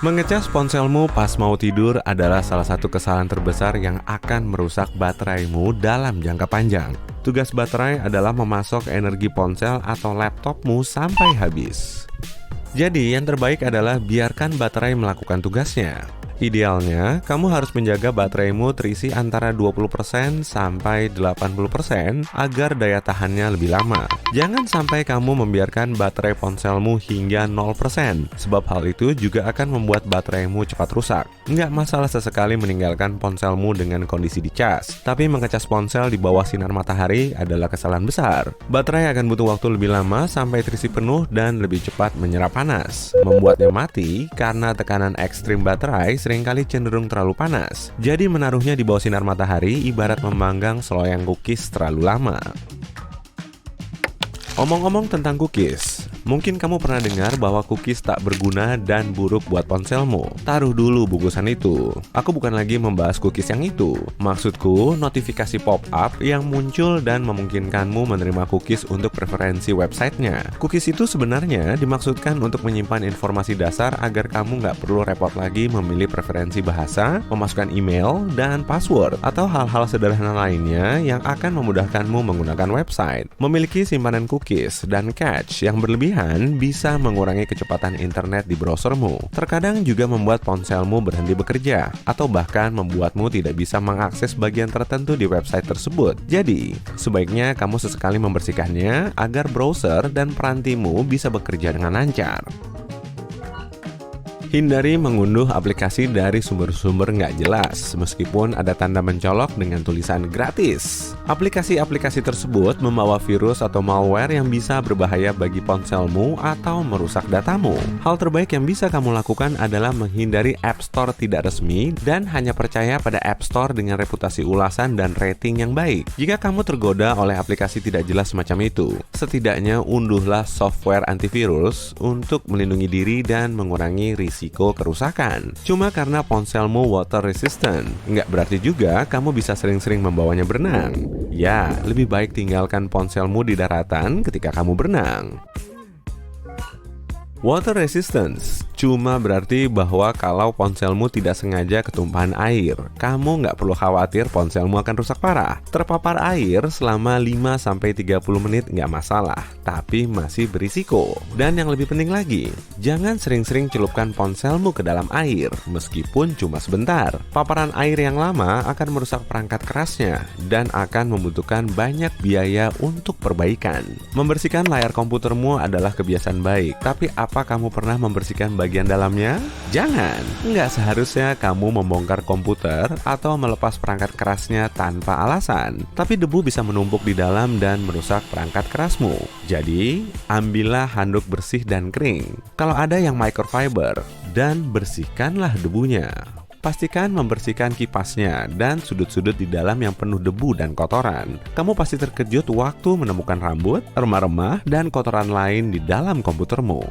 Mengecas ponselmu pas mau tidur adalah salah satu kesalahan terbesar yang akan merusak bateraimu dalam jangka panjang. Tugas baterai adalah memasok energi ponsel atau laptopmu sampai habis. Jadi, yang terbaik adalah biarkan baterai melakukan tugasnya. Idealnya, kamu harus menjaga bateraimu terisi antara 20% sampai 80% agar daya tahannya lebih lama. Jangan sampai kamu membiarkan baterai ponselmu hingga 0%, sebab hal itu juga akan membuat bateraimu cepat rusak. Nggak masalah sesekali meninggalkan ponselmu dengan kondisi dicas, tapi mengecas ponsel di bawah sinar matahari adalah kesalahan besar. Baterai akan butuh waktu lebih lama sampai terisi penuh dan lebih cepat menyerap panas, membuatnya mati karena tekanan ekstrim baterai seringkali cenderung terlalu panas. Jadi menaruhnya di bawah sinar matahari ibarat memanggang seloyang cookies terlalu lama. Omong-omong tentang cookies, mungkin kamu pernah dengar bahwa cookies tak berguna dan buruk buat ponselmu. Taruh dulu bungkusan itu. Aku bukan lagi membahas cookies yang itu. Maksudku, notifikasi pop-up yang muncul dan memungkinkanmu menerima cookies untuk preferensi websitenya. Cookies itu sebenarnya dimaksudkan untuk menyimpan informasi dasar agar kamu nggak perlu repot lagi memilih preferensi bahasa, memasukkan email, dan password, atau hal-hal sederhana lainnya yang akan memudahkanmu menggunakan website. Memiliki simpanan cookies dan cache yang berlebihan bisa mengurangi kecepatan internet di browsermu. Terkadang juga membuat ponselmu berhenti bekerja, atau bahkan membuatmu tidak bisa mengakses bagian tertentu di website tersebut. Jadi, sebaiknya kamu sesekali membersihkannya agar browser dan perantimu bisa bekerja dengan lancar. Hindari mengunduh aplikasi dari sumber-sumber nggak jelas, meskipun ada tanda mencolok dengan tulisan gratis. Aplikasi-aplikasi tersebut membawa virus atau malware yang bisa berbahaya bagi ponselmu atau merusak datamu. Hal terbaik yang bisa kamu lakukan adalah menghindari App Store tidak resmi dan hanya percaya pada App Store dengan reputasi ulasan dan rating yang baik. Jika kamu tergoda oleh aplikasi tidak jelas semacam itu, setidaknya unduhlah software antivirus untuk melindungi diri dan mengurangi risiko kerusakan. Cuma karena ponselmu water resistant, nggak berarti juga kamu bisa sering-sering membawanya berenang. Ya, lebih baik tinggalkan ponselmu di daratan ketika kamu berenang. Water resistance cuma berarti bahwa kalau ponselmu tidak sengaja ketumpahan air, kamu nggak perlu khawatir ponselmu akan rusak parah. Terpapar air selama 5-30 menit nggak masalah, tapi masih berisiko. Dan yang lebih penting lagi, jangan sering-sering celupkan ponselmu ke dalam air, meskipun cuma sebentar. Paparan air yang lama akan merusak perangkat kerasnya, dan akan membutuhkan banyak biaya untuk perbaikan. Membersihkan layar komputermu adalah kebiasaan baik, tapi apa kamu pernah membersihkan bagian dalamnya? Jangan! Nggak seharusnya kamu membongkar komputer atau melepas perangkat kerasnya tanpa alasan. Tapi debu bisa menumpuk di dalam dan merusak perangkat kerasmu. Jadi, ambillah handuk bersih dan kering. Kalau ada yang microfiber, dan bersihkanlah debunya. Pastikan membersihkan kipasnya dan sudut-sudut di dalam yang penuh debu dan kotoran. Kamu pasti terkejut waktu menemukan rambut, remah-remah, dan kotoran lain di dalam komputermu.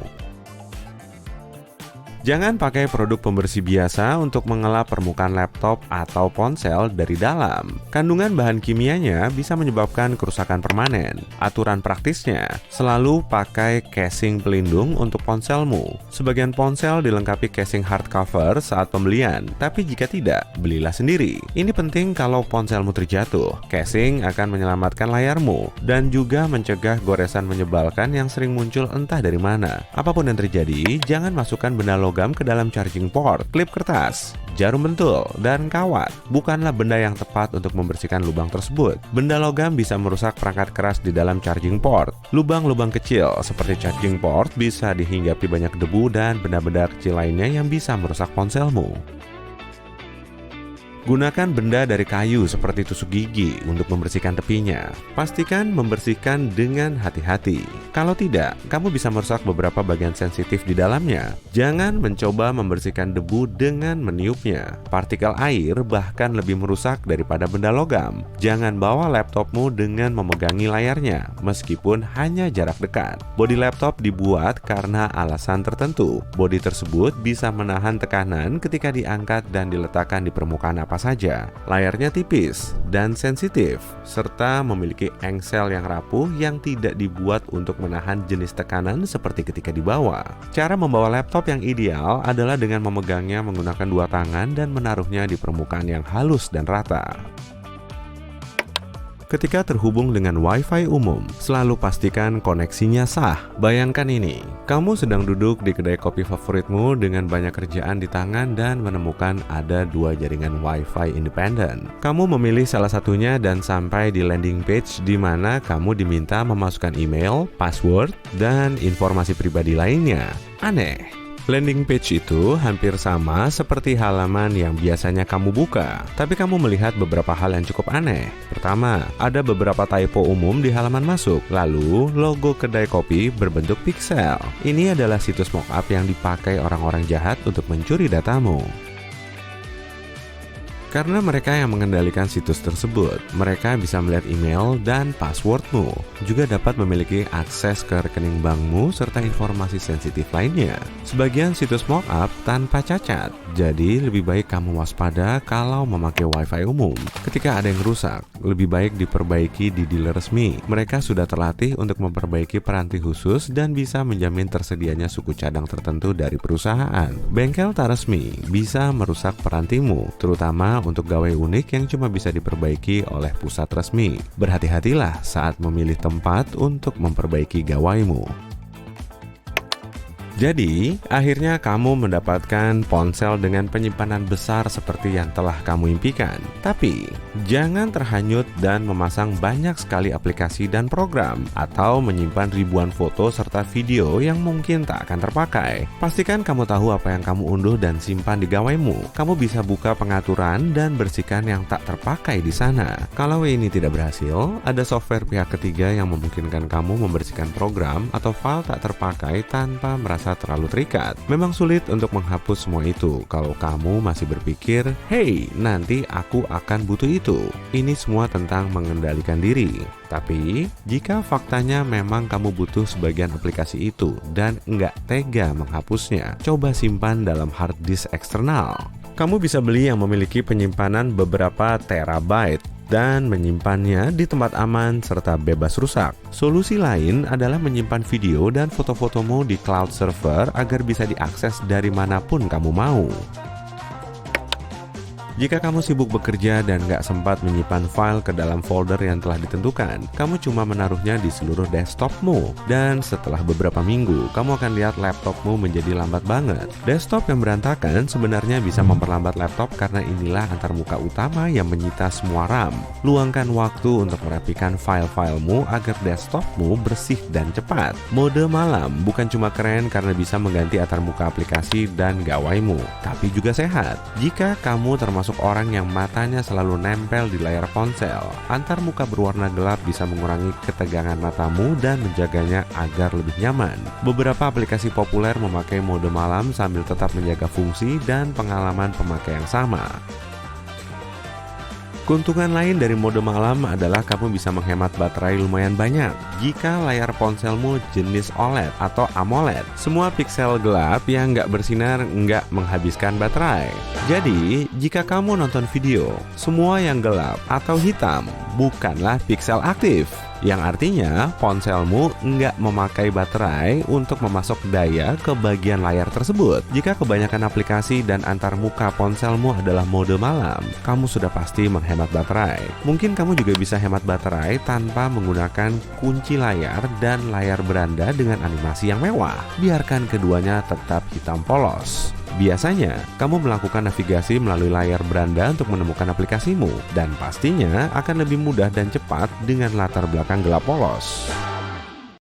Jangan pakai produk pembersih biasa untuk mengelap permukaan laptop atau ponsel dari dalam. Kandungan bahan kimianya bisa menyebabkan kerusakan permanen. Aturan praktisnya, selalu pakai casing pelindung untuk ponselmu. Sebagian ponsel dilengkapi casing hardcover saat pembelian, tapi jika tidak, belilah sendiri. Ini penting kalau ponselmu terjatuh. Casing akan menyelamatkan layarmu dan juga mencegah goresan menyebalkan yang sering muncul entah dari mana. Apapun yang terjadi, jangan masukkan benda logam ke dalam charging port, klip kertas, jarum bentul, dan kawat. Bukanlah benda yang tepat untuk membersihkan lubang tersebut. Benda logam bisa merusak perangkat keras di dalam charging port. Lubang-lubang kecil seperti charging port bisa dihinggapi banyak debu dan benda-benda kecil lainnya yang bisa merusak ponselmu. Gunakan benda dari kayu seperti tusuk gigi untuk membersihkan tepinya. Pastikan membersihkan dengan hati-hati. Kalau tidak, kamu bisa merusak beberapa bagian sensitif di dalamnya. Jangan mencoba membersihkan debu dengan meniupnya. Partikel air bahkan lebih merusak daripada benda logam. Jangan bawa laptopmu dengan memegangi layarnya, meskipun hanya jarak dekat. Bodi laptop dibuat karena alasan tertentu. Bodi tersebut bisa menahan tekanan ketika diangkat dan diletakkan di permukaan aplikasi. apa saja. Layarnya tipis dan sensitif, serta memiliki engsel yang rapuh yang tidak dibuat untuk menahan jenis tekanan seperti ketika dibawa. Cara membawa laptop yang ideal adalah dengan memegangnya menggunakan dua tangan dan menaruhnya di permukaan yang halus dan rata. Ketika terhubung dengan Wi-Fi umum, selalu pastikan koneksinya sah. Bayangkan ini, kamu sedang duduk di kedai kopi favoritmu dengan banyak kerjaan di tangan dan menemukan ada dua jaringan Wi-Fi independen. Kamu memilih salah satunya dan sampai di landing page di mana kamu diminta memasukkan email, password, dan informasi pribadi lainnya. Aneh. Landing page itu hampir sama seperti halaman yang biasanya kamu buka, tapi kamu melihat beberapa hal yang cukup aneh. Pertama, ada beberapa typo umum di halaman masuk, lalu logo kedai kopi berbentuk piksel. Ini adalah situs mockup yang dipakai orang-orang jahat untuk mencuri datamu. Karena mereka yang mengendalikan situs tersebut, mereka bisa melihat email dan passwordmu, juga dapat memiliki akses ke rekening bankmu serta informasi sensitif lainnya. Sebagian situs mockup tanpa cacat, jadi lebih baik kamu waspada kalau memakai Wi-Fi umum. Ketika ada yang rusak, lebih baik diperbaiki di dealer resmi. Mereka sudah terlatih untuk memperbaiki peranti khusus dan bisa menjamin tersedianya suku cadang tertentu dari perusahaan. Bengkel tak resmi bisa merusak perantimu, terutama untuk gawai unik yang cuma bisa diperbaiki oleh pusat resmi. Berhati-hatilah saat memilih tempat untuk memperbaiki gawaimu. Jadi, akhirnya kamu mendapatkan ponsel dengan penyimpanan besar seperti yang telah kamu impikan. Tapi, jangan terhanyut dan memasang banyak sekali aplikasi dan program, atau menyimpan ribuan foto serta video yang mungkin tak akan terpakai. Pastikan kamu tahu apa yang kamu unduh dan simpan di gawaimu. Kamu bisa buka pengaturan dan bersihkan yang tak terpakai di sana. Kalau ini tidak berhasil, ada software pihak ketiga yang memungkinkan kamu membersihkan program atau file tak terpakai tanpa merasa terlalu terikat. Memang sulit untuk menghapus semua itu kalau kamu masih berpikir, "Hey, nanti aku akan butuh itu." Ini semua tentang mengendalikan diri. Tapi, jika faktanya memang kamu butuh sebagian aplikasi itu dan nggak tega menghapusnya, coba simpan dalam hard disk eksternal. Kamu bisa beli yang memiliki penyimpanan beberapa terabyte dan menyimpannya di tempat aman serta bebas rusak. Solusi lain adalah menyimpan video dan foto-fotomu di cloud server agar bisa diakses dari manapun kamu mau. Jika kamu sibuk bekerja dan gak sempat menyimpan file ke dalam folder yang telah ditentukan, kamu cuma menaruhnya di seluruh desktopmu. Dan setelah beberapa minggu, kamu akan lihat laptopmu menjadi lambat banget. Desktop yang berantakan sebenarnya bisa memperlambat laptop karena inilah antarmuka utama yang menyita semua RAM. Luangkan waktu untuk merapikan file-filemu agar desktopmu bersih dan cepat. Mode malam bukan cuma keren karena bisa mengganti antarmuka aplikasi dan gawaimu, tapi juga sehat. Jika kamu termasuk orang yang matanya selalu nempel di layar ponsel, antarmuka berwarna gelap bisa mengurangi ketegangan matamu dan menjaganya agar lebih nyaman. Beberapa aplikasi populer memakai mode malam sambil tetap menjaga fungsi dan pengalaman pemakai yang sama. Keuntungan lain dari mode malam adalah kamu bisa menghemat baterai lumayan banyak. Jika layar ponselmu jenis OLED atau AMOLED, semua piksel gelap yang nggak bersinar nggak menghabiskan baterai. Jadi, jika kamu nonton video, semua yang gelap atau hitam bukanlah piksel aktif, yang artinya ponselmu nggak memakai baterai untuk memasok daya ke bagian layar tersebut. Jika kebanyakan aplikasi dan antarmuka ponselmu adalah mode malam, kamu sudah pasti menghemat baterai. Mungkin kamu juga bisa hemat baterai tanpa menggunakan kunci layar dan layar beranda dengan animasi yang mewah. Biarkan keduanya tetap hitam polos. Biasanya, kamu melakukan navigasi melalui layar beranda untuk menemukan aplikasimu, dan pastinya akan lebih mudah dan cepat dengan latar belakang gelap polos.